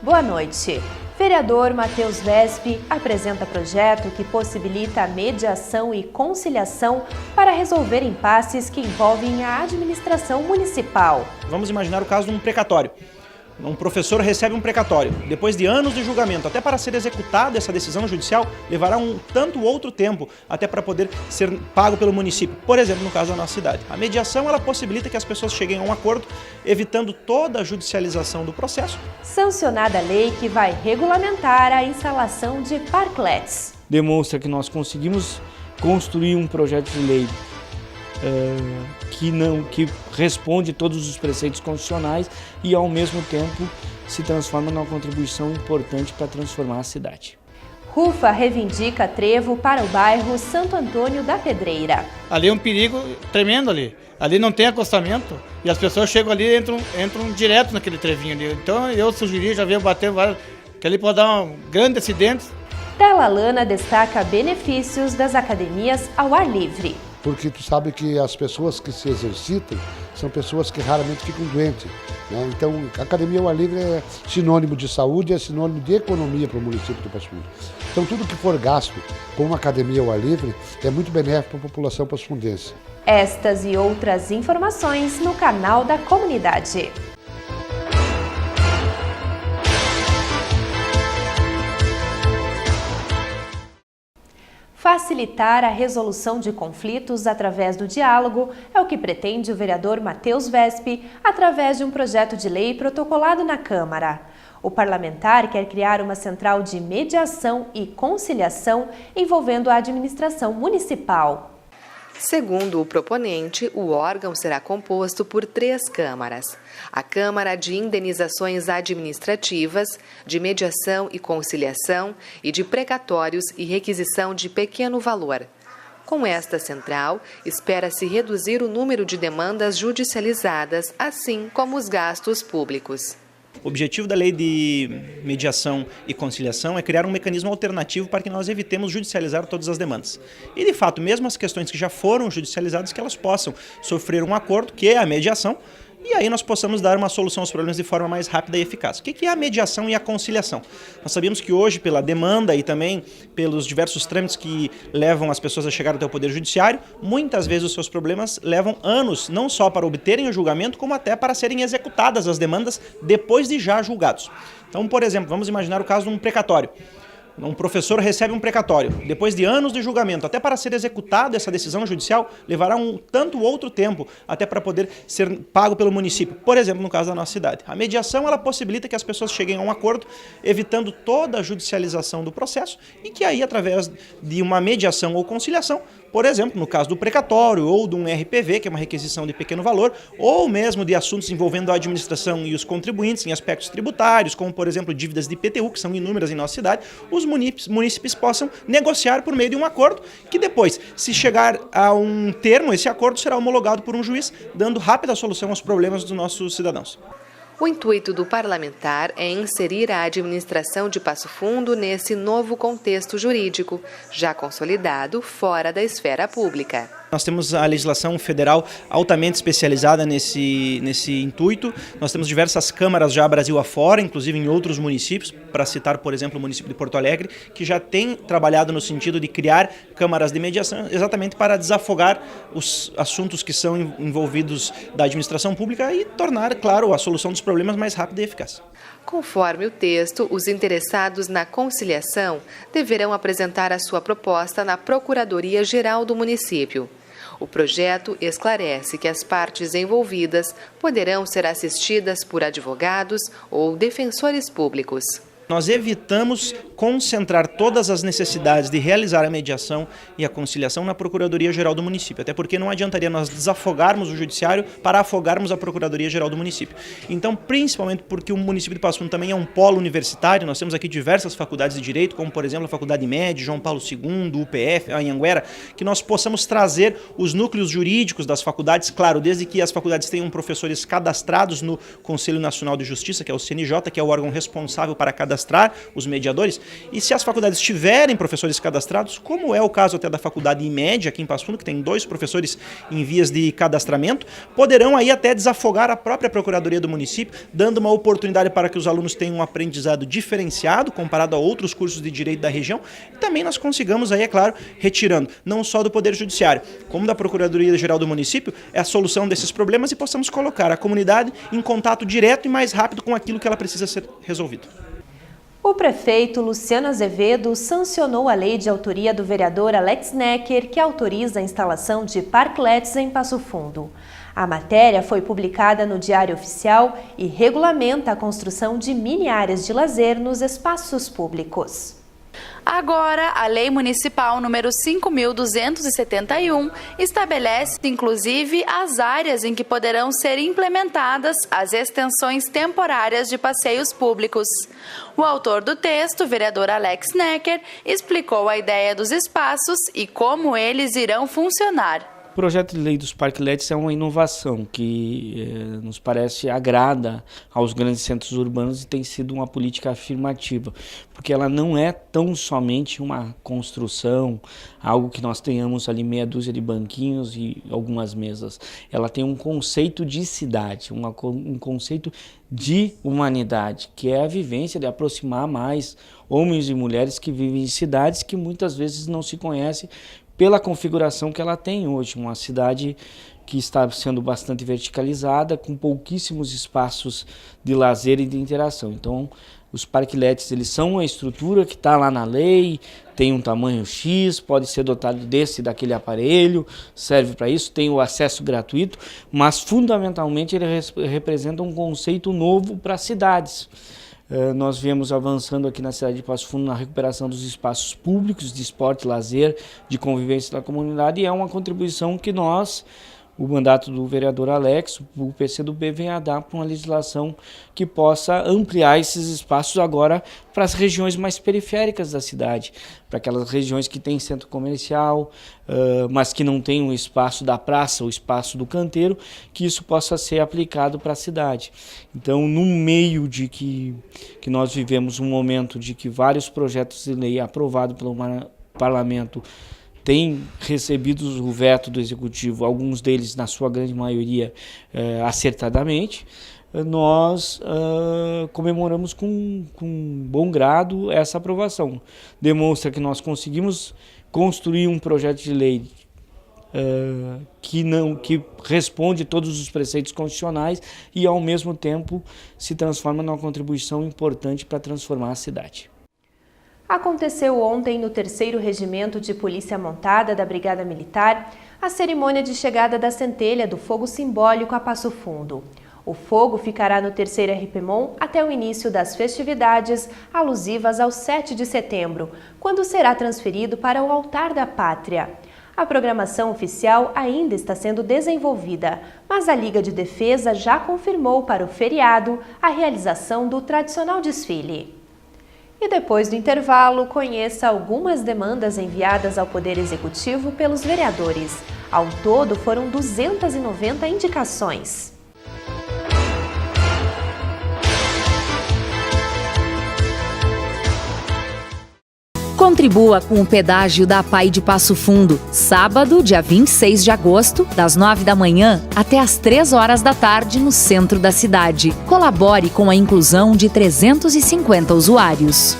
Boa noite. Vereador Matheus Wesp apresenta projeto que possibilita a mediação e conciliação para resolver impasses que envolvem a administração municipal. Vamos imaginar o caso de um precatório. Um professor recebe um precatório. Depois de anos de julgamento, até para ser executada essa decisão judicial, levará um tanto outro tempo até para poder ser pago pelo município. Por exemplo, no caso da nossa cidade. A mediação ela possibilita que as pessoas cheguem a um acordo, evitando toda a judicialização do processo. Sancionada a lei que vai regulamentar a instalação de parklets. Demonstra que nós conseguimos construir um projeto de lei que responde todos os preceitos constitucionais e, ao mesmo tempo, se transforma numa contribuição importante para transformar a cidade. Rufa reivindica trevo para o bairro Santo Antônio da Pedreira. Ali é um perigo tremendo ali. Ali não tem acostamento e as pessoas chegam ali e entram direto naquele trevinho ali. Então eu sugeri, já veio bater vários, que ali pode dar um grande acidente. Talalana destaca benefícios das academias ao ar livre. Porque tu sabe que as pessoas que se exercitam são pessoas que raramente ficam doentes, né? Então, a academia ao ar livre é sinônimo de saúde, é sinônimo de economia para o município de Passo Fundo. Então, tudo que for gasto com uma academia ao ar livre é muito benéfico para a população passofundense. Estas e outras informações no canal da comunidade. Facilitar a resolução de conflitos através do diálogo é o que pretende o vereador Matheus Wesp através de um projeto de lei protocolado na Câmara. O parlamentar quer criar uma central de mediação e conciliação envolvendo a administração municipal. Segundo o proponente, o órgão será composto por 3 câmaras: a Câmara de Indenizações Administrativas, de Mediação e Conciliação e de Precatórios e Requisição de Pequeno Valor. Com esta central, espera-se reduzir o número de demandas judicializadas, assim como os gastos públicos. O objetivo da lei de mediação e conciliação é criar um mecanismo alternativo para que nós evitemos judicializar todas as demandas. E, de fato, mesmo as questões que já foram judicializadas, que elas possam sofrer um acordo, que é a mediação, e aí nós possamos dar uma solução aos problemas de forma mais rápida e eficaz. O que é a mediação e a conciliação? Nós sabemos que hoje, pela demanda e também pelos diversos trâmites que levam as pessoas a chegar até o Poder Judiciário, muitas vezes os seus problemas levam anos, não só para obterem o julgamento, como até para serem executadas as demandas depois de já julgados. Então, por exemplo, vamos imaginar o caso de um precatório. Um professor recebe um precatório. Depois de anos de julgamento, até para ser executada essa decisão judicial, levará um tanto outro tempo até para poder ser pago pelo município. Por exemplo, no caso da nossa cidade. A mediação ela possibilita que as pessoas cheguem a um acordo, evitando toda a judicialização do processo e que aí, através de uma mediação ou conciliação, por exemplo, no caso do precatório ou de um RPV, que é uma requisição de pequeno valor, ou mesmo de assuntos envolvendo a administração e os contribuintes em aspectos tributários, como, por exemplo, dívidas de IPTU, que são inúmeras em nossa cidade, os munícipes possam negociar por meio de um acordo, que depois, se chegar a um termo, esse acordo será homologado por um juiz, dando rápida solução aos problemas dos nossos cidadãos. O intuito do parlamentar é inserir a administração de Passo Fundo nesse novo contexto jurídico, já consolidado fora da esfera pública. Nós temos a legislação federal altamente especializada nesse intuito. Nós temos diversas câmaras já Brasil afora, inclusive em outros municípios, para citar, por exemplo, o município de Porto Alegre, que já tem trabalhado no sentido de criar câmaras de mediação exatamente para desafogar os assuntos que são envolvidos da administração pública e tornar, claro, a solução dos problemas mais rápida e eficaz. Conforme o texto, os interessados na conciliação deverão apresentar a sua proposta na Procuradoria-Geral do município. O projeto esclarece que as partes envolvidas poderão ser assistidas por advogados ou defensores públicos. Nós evitamos concentrar todas as necessidades de realizar a mediação e a conciliação na Procuradoria-Geral do município, até porque não adiantaria nós desafogarmos o Judiciário para afogarmos a Procuradoria-Geral do município. Então, principalmente porque o município de Passo Fundo também é um polo universitário, nós temos aqui diversas faculdades de Direito, como por exemplo a Faculdade MED, João Paulo II, o UPF, a Anhanguera, que nós possamos trazer os núcleos jurídicos das faculdades, claro, desde que as faculdades tenham professores cadastrados no Conselho Nacional de Justiça, que é o CNJ, que é o órgão responsável para cadastrar os mediadores, E se as faculdades tiverem professores cadastrados, como é o caso até da faculdade IMED, aqui em Passo Fundo, que tem 2 professores em vias de cadastramento, poderão aí até desafogar a própria Procuradoria do município, dando uma oportunidade para que os alunos tenham um aprendizado diferenciado comparado a outros cursos de direito da região, e também nós consigamos aí, é claro, retirando não só do Poder Judiciário, como da Procuradoria-Geral do município, a solução desses problemas e possamos colocar a comunidade em contato direto e mais rápido com aquilo que ela precisa ser resolvido. O prefeito Luciano Azevedo sancionou a lei de autoria do vereador Alex Necker, que autoriza a instalação de parklets em Passo Fundo. A matéria foi publicada no Diário Oficial e regulamenta a construção de mini áreas de lazer nos espaços públicos. Agora, a Lei Municipal número 5.271 estabelece, inclusive, as áreas em que poderão ser implementadas as extensões temporárias de passeios públicos. O autor do texto, o vereador Alex Necker, explicou a ideia dos espaços e como eles irão funcionar. O projeto de lei dos parklets é uma inovação que nos parece agrada aos grandes centros urbanos e tem sido uma política afirmativa, porque ela não é tão somente uma construção, algo que nós tenhamos ali meia dúzia de banquinhos e algumas mesas. Ela tem um conceito de cidade, um conceito de humanidade, que é a vivência de aproximar mais homens e mulheres que vivem em cidades que muitas vezes não se conhecem pela configuração que ela tem hoje, uma cidade que está sendo bastante verticalizada, com pouquíssimos espaços de lazer e de interação. Então, os parklets, eles são uma estrutura que está lá na lei, tem um tamanho X, pode ser dotado desse e daquele aparelho, serve para isso, tem o acesso gratuito, mas fundamentalmente ele representa um conceito novo para as cidades. Nós viemos avançando aqui na cidade de Passo Fundo na recuperação dos espaços públicos de esporte, lazer, de convivência da comunidade, e é uma contribuição que nós, o mandato do vereador Alex, o PCdoB, vem a dar para uma legislação que possa ampliar esses espaços agora para as regiões mais periféricas da cidade, para aquelas regiões que têm centro comercial, mas que não têm o espaço da praça, o espaço do canteiro, que isso possa ser aplicado para a cidade. Então, no meio de que nós vivemos um momento de que vários projetos de lei aprovados pelo parlamento têm recebido o veto do Executivo, alguns deles, na sua grande maioria, acertadamente, nós comemoramos com bom grado essa aprovação. Demonstra que nós conseguimos construir um projeto de lei que responde todos os preceitos constitucionais e, ao mesmo tempo, se transforma numa contribuição importante para transformar a cidade. Aconteceu ontem no 3º Regimento de Polícia Montada da Brigada Militar a cerimônia de chegada da centelha do fogo simbólico a Passo Fundo. O fogo ficará no 3º RPMON até o início das festividades alusivas ao 7 de setembro, quando será transferido para o Altar da Pátria. A programação oficial ainda está sendo desenvolvida, mas a Liga de Defesa já confirmou para o feriado a realização do tradicional desfile. E depois do intervalo, conheça algumas demandas enviadas ao Poder Executivo pelos vereadores. Ao todo, foram 290 indicações. Contribua com o pedágio da APAI de Passo Fundo, sábado, dia 26 de agosto, das 9 da manhã até as 3 horas da tarde, no centro da cidade. Colabore com a inclusão de 350 usuários.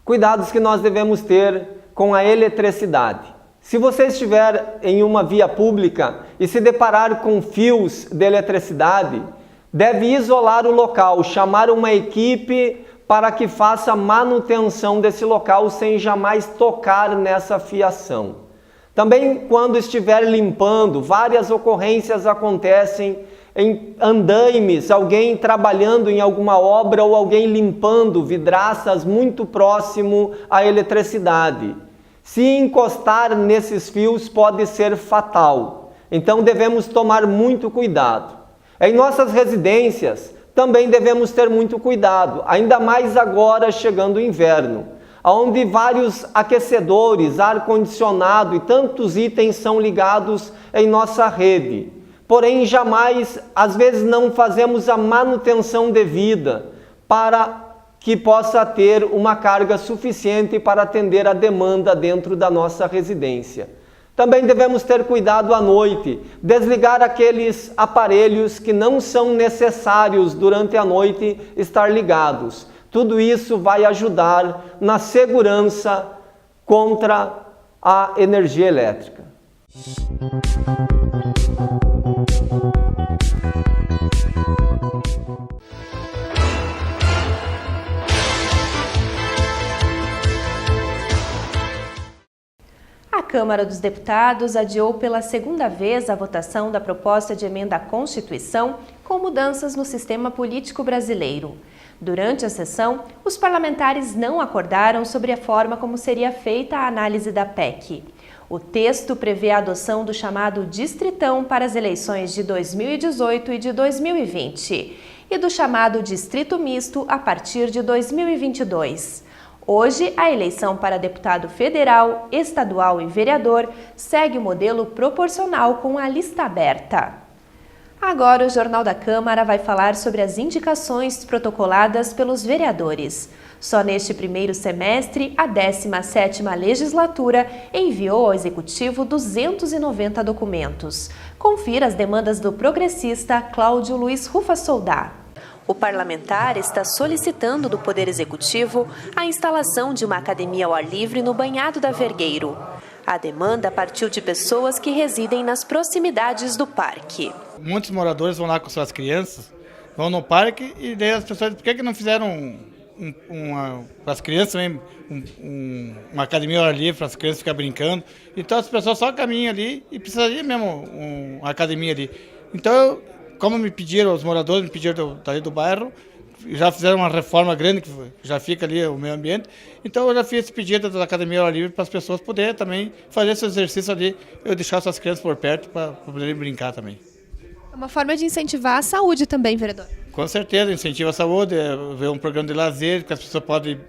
Cuidados que nós devemos ter com a eletricidade. Se você estiver em uma via pública e se deparar com fios de eletricidade, deve isolar o local, chamar uma equipe para que faça manutenção desse local sem jamais tocar nessa fiação. Também, quando estiver limpando, várias ocorrências acontecem em andaimes, alguém trabalhando em alguma obra ou alguém limpando vidraças muito próximo à eletricidade. Se encostar nesses fios pode ser fatal, então devemos tomar muito cuidado. Em nossas residências também devemos ter muito cuidado, ainda mais agora chegando o inverno, onde vários aquecedores, ar-condicionado e tantos itens são ligados em nossa rede. porém jamais, às vezes não fazemos a manutenção devida para que possa ter uma carga suficiente para atender a demanda dentro da nossa residência. Também devemos ter cuidado à noite, desligar aqueles aparelhos que não são necessários durante a noite estar ligados. Tudo isso vai ajudar na segurança contra a energia elétrica. A Câmara dos Deputados adiou pela segunda vez a votação da proposta de emenda à Constituição com mudanças no sistema político brasileiro. Durante a sessão, os parlamentares não acordaram sobre a forma como seria feita a análise da PEC. O texto prevê a adoção do chamado Distritão para as eleições de 2018 e de 2020 e do chamado Distrito Misto a partir de 2022. Hoje, a eleição para deputado federal, estadual e vereador segue o modelo proporcional com a lista aberta. Agora, o Jornal da Câmara vai falar sobre as indicações protocoladas pelos vereadores. Só neste primeiro semestre, a 17ª legislatura enviou ao Executivo 290 documentos. Confira as demandas do progressista Cláudio Luiz Rufa Soldá. O parlamentar está solicitando do Poder Executivo a instalação de uma academia ao ar livre no Banhado da Vergueiro. A demanda partiu de pessoas que residem nas proximidades do parque. Muitos moradores vão lá com suas crianças, vão no parque e daí as pessoas, por que não fizeram para as crianças também uma academia ao ar livre para as crianças ficarem brincando? Então as pessoas só caminham ali e precisaria mesmo uma academia ali. Então, como os moradores me pediram do bairro, já fizeram uma reforma grande, que já fica ali o meio ambiente, então eu já fiz esse pedido da academia ao ar livre para as pessoas poderem também fazer esse exercício ali, eu deixar suas crianças por perto para poderem brincar também. É uma forma de incentivar a saúde também, vereador. Com certeza, incentiva a saúde, ver um programa de lazer, que as pessoas podem,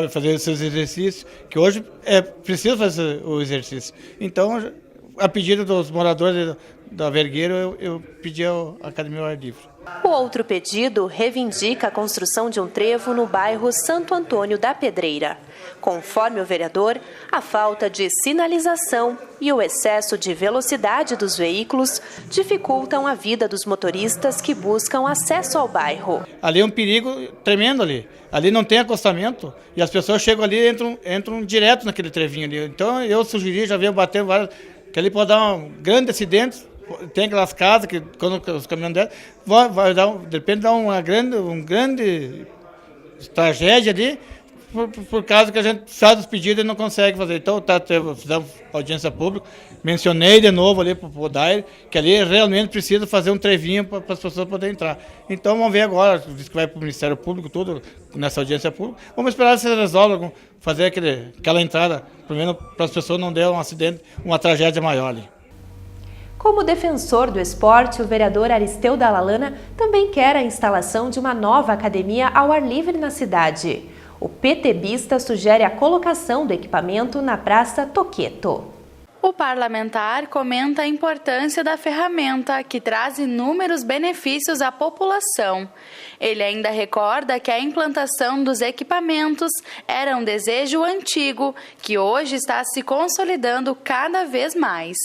fazer os seus exercícios, que hoje é preciso fazer o exercício. Então, a pedido dos moradores da Vergueiro, eu pedi a academia ao ar livre. O outro pedido reivindica a construção de um trevo no bairro Santo Antônio da Pedreira. Conforme o vereador, a falta de sinalização e o excesso de velocidade dos veículos dificultam a vida dos motoristas que buscam acesso ao bairro. Ali é um perigo tremendo ali. Ali não tem acostamento e as pessoas chegam ali e entram direto naquele trevinho ali. Então eu sugeri, já veio batendo várias, que ali pode dar um grande acidente. Tem aquelas casas que quando os caminhões descem, vai dar, de repente dá uma grande tragédia ali, por causa que a gente sai dos pedidos e não consegue fazer. Então fizemos audiência pública, mencionei de novo ali para o Daire, que ali realmente precisa fazer um trevinho para as pessoas poderem entrar. Então vamos ver agora, visto que vai para o Ministério Público, tudo nessa audiência pública, vamos esperar se eles resolvem fazer aquela entrada, pelo menos para as pessoas não derem um acidente, uma tragédia maior ali. Como defensor do esporte, o vereador Aristeu Dalalana também quer a instalação de uma nova academia ao ar livre na cidade. O PTBista sugere a colocação do equipamento na Praça Toqueto. O parlamentar comenta a importância da ferramenta, que traz inúmeros benefícios à população. Ele ainda recorda que a implantação dos equipamentos era um desejo antigo, que hoje está se consolidando cada vez mais.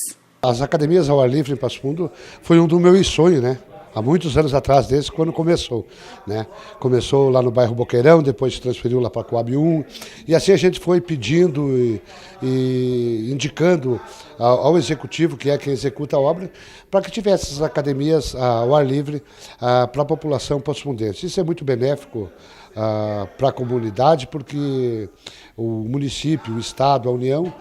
As academias ao ar livre em Passo Fundo foi um do meu sonho, né? Há muitos anos atrás, desde quando começou, né? Começou lá no bairro Boqueirão, depois se transferiu lá para a Coab 1, e assim a gente foi pedindo e indicando ao executivo, que é quem executa a obra, para que tivesse essas academias ao ar livre para a população passafundense. Isso é muito benéfico para a comunidade, porque o município, o Estado, a União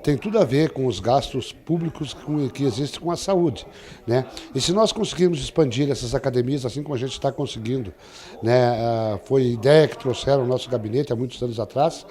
tem tudo a ver com os gastos públicos que existem com a saúde, né? E se nós conseguirmos expandir essas academias, assim como a gente está conseguindo, né? Foi ideia que trouxeram ao nosso gabinete há muitos anos atrás,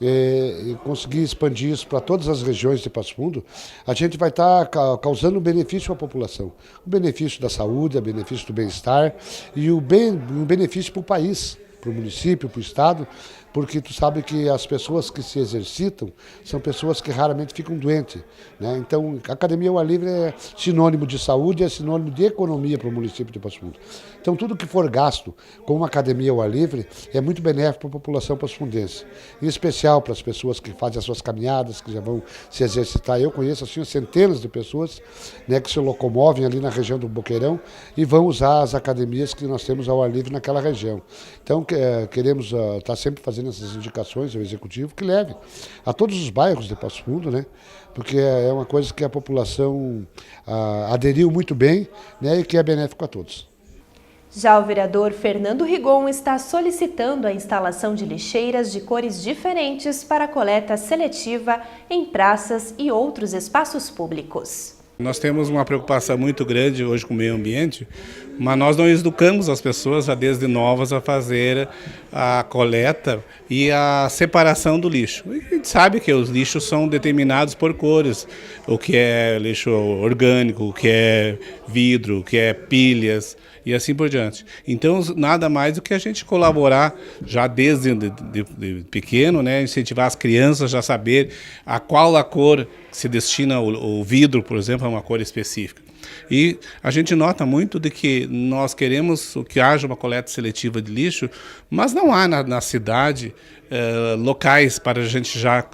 e conseguir expandir isso para todas as regiões de Passo Fundo, a gente vai estar causando um benefício à população. O benefício da saúde, o benefício do bem-estar e um benefício para o país, para o município, para o Estado, porque tu sabe que as pessoas que se exercitam são pessoas que raramente ficam doentes, né? Então, a academia ao ar livre é sinônimo de saúde, é sinônimo de economia para o município de Passo Fundo. Então, tudo que for gasto com uma academia ao ar livre é muito benéfico para a população passofundense, em especial para as pessoas que fazem as suas caminhadas, que já vão se exercitar. Eu conheço assim centenas de pessoas, né, que se locomovem ali na região do Boqueirão e vão usar as academias que nós temos ao ar livre naquela região. Então, queremos estar sempre fazendo essas indicações ao Executivo que leve a todos os bairros de Passo Fundo, né, porque é uma coisa que a população aderiu muito bem, né, e que é benéfico a todos. Já o vereador Fernando Rigon está solicitando a instalação de lixeiras de cores diferentes para a coleta seletiva em praças e outros espaços públicos. Nós temos uma preocupação muito grande hoje com o meio ambiente, mas nós não educamos as pessoas já desde novas a fazer a coleta e a separação do lixo. E a gente sabe que os lixos são determinados por cores, o que é lixo orgânico, o que é vidro, o que é pilhas e assim por diante. Então, nada mais do que a gente colaborar já desde de pequeno, né, incentivar as crianças já saber a qual a cor se destina o vidro, por exemplo, a uma cor específica. E a gente nota muito de que nós queremos que haja uma coleta seletiva de lixo, mas não há na cidade locais para a gente já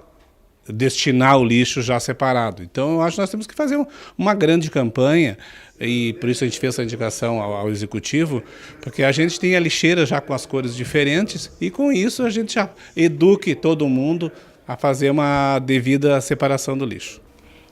destinar o lixo já separado. Então, eu acho que nós temos que fazer uma grande campanha, e por isso a gente fez essa indicação ao Executivo, porque a gente tem a lixeira já com as cores diferentes, e com isso a gente já eduque todo mundo a fazer uma devida separação do lixo.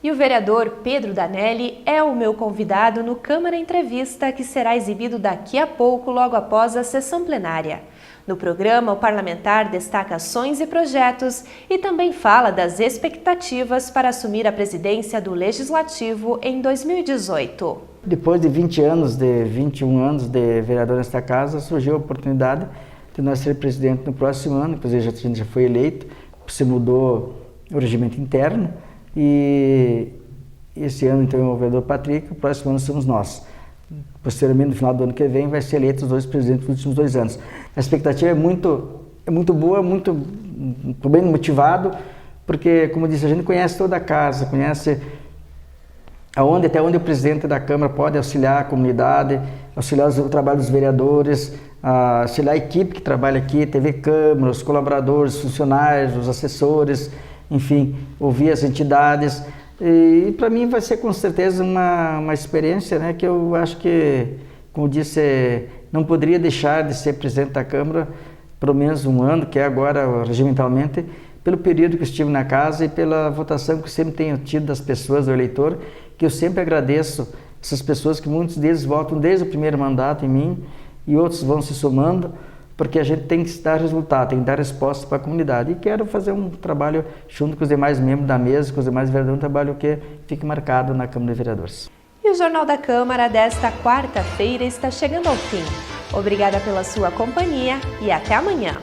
E o vereador Pedro Danelli é o meu convidado no Câmara Entrevista, que será exibido daqui a pouco, logo após a sessão plenária. No programa, o parlamentar destaca ações e projetos e também fala das expectativas para assumir a presidência do Legislativo em 2018. Depois de 21 anos de vereador nesta casa, surgiu a oportunidade de nós ser presidente no próximo ano, inclusive a gente já foi eleito, se mudou o regimento interno e esse ano então é o vereador Patrick, o próximo ano somos nós. Posteriormente, no final do ano que vem, vai ser eleito os dois presidentes dos últimos 2 anos. A expectativa é muito boa, muito bem motivado, porque, como eu disse, a gente conhece toda a casa, conhece até onde o presidente da Câmara pode auxiliar a comunidade, auxiliar o trabalho dos vereadores, auxiliar a equipe que trabalha aqui, TV Câmara, os colaboradores, os funcionários, os assessores, enfim, ouvir as entidades. E para mim vai ser com certeza uma experiência, né, que eu acho que, como disse, não poderia deixar de ser presidente da Câmara pelo menos 1 ano, que é agora regimentalmente, pelo período que estive na casa e pela votação que sempre tenho tido das pessoas, do eleitor, que eu sempre agradeço essas pessoas que muitos deles votam desde o primeiro mandato em mim e outros vão se somando, porque a gente tem que dar resultado, tem que dar resposta para a comunidade. E quero fazer um trabalho junto com os demais membros da mesa, com os demais vereadores, um trabalho que fique marcado na Câmara de Vereadores. E o Jornal da Câmara desta quarta-feira está chegando ao fim. Obrigada pela sua companhia e até amanhã.